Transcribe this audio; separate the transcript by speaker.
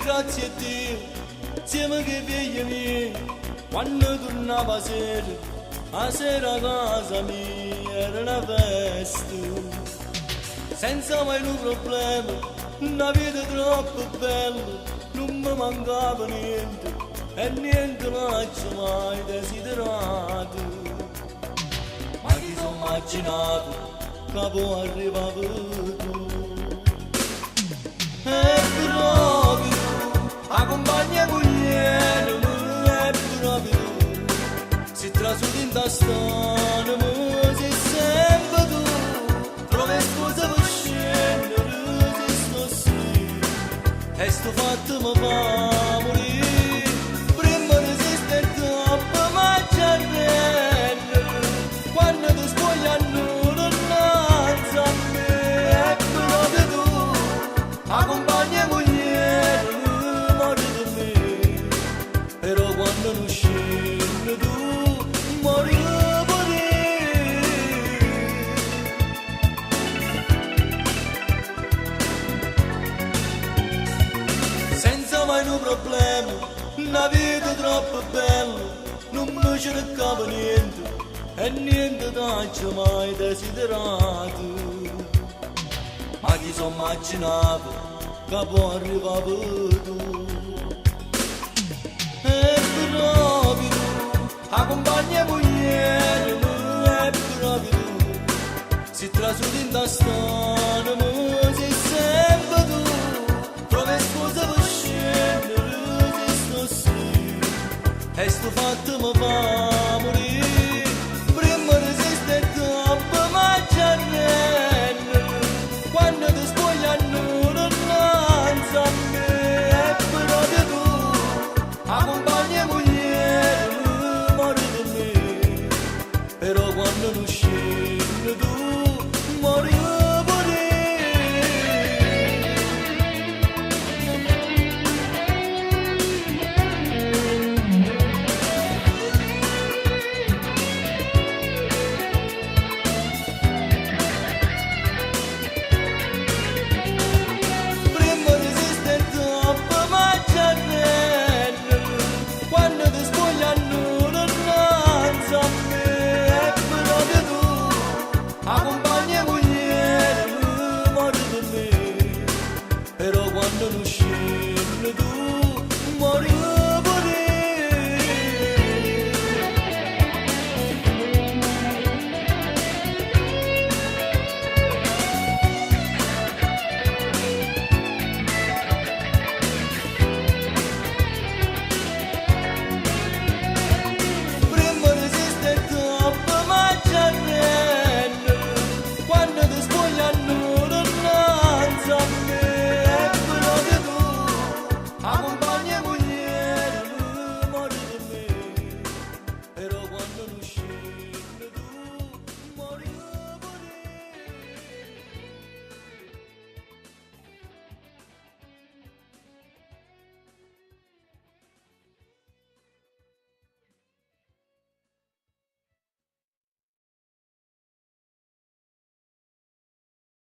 Speaker 1: grazie a Dio, insieme che figli miei, quando tornava a sera a casa mia era una festa, senza mai un problema, una vita troppo bella, non mi mancava niente, e niente l'ho mai desiderato, ma chi sono immaginato che poi arrivava tu. E proprio la compagna cogliere è proprio tu, si trasudi in tastone, ma sei sempre tu, trovi scusa per scendere, se sto sì, e sto fatto mi fa morire, prima resiste troppo, ma ci arrende, quando ti spogliano innanzi a me, è proprio tu, la compagna mogliere muore di me, però quando non scende tu muori pure. Senza mai un problema, una vita troppo bella, non mi cercavo niente e niente t'ho mai desiderato. Ma chi sono immaginato che poi arrivava tu. E proprio tu, la compagna mogliere è proprio tu, si trasudi in tastone, ma sei sempre tu, trovi scusa per scendere, se sto sì, e sto fatto mi fa morire, prima resiste troppo, ma ci arrende, quando ti spogliano innanzi a me, è proprio tu, la compagna mogliere muore di me, però quando non scende tu muori pure. Prima resiste troppo, ma ci arrende, quando ti spogliano innanzi a me, è proprio tu, la compagna mogliere muore di me, però quando non scende tu muori.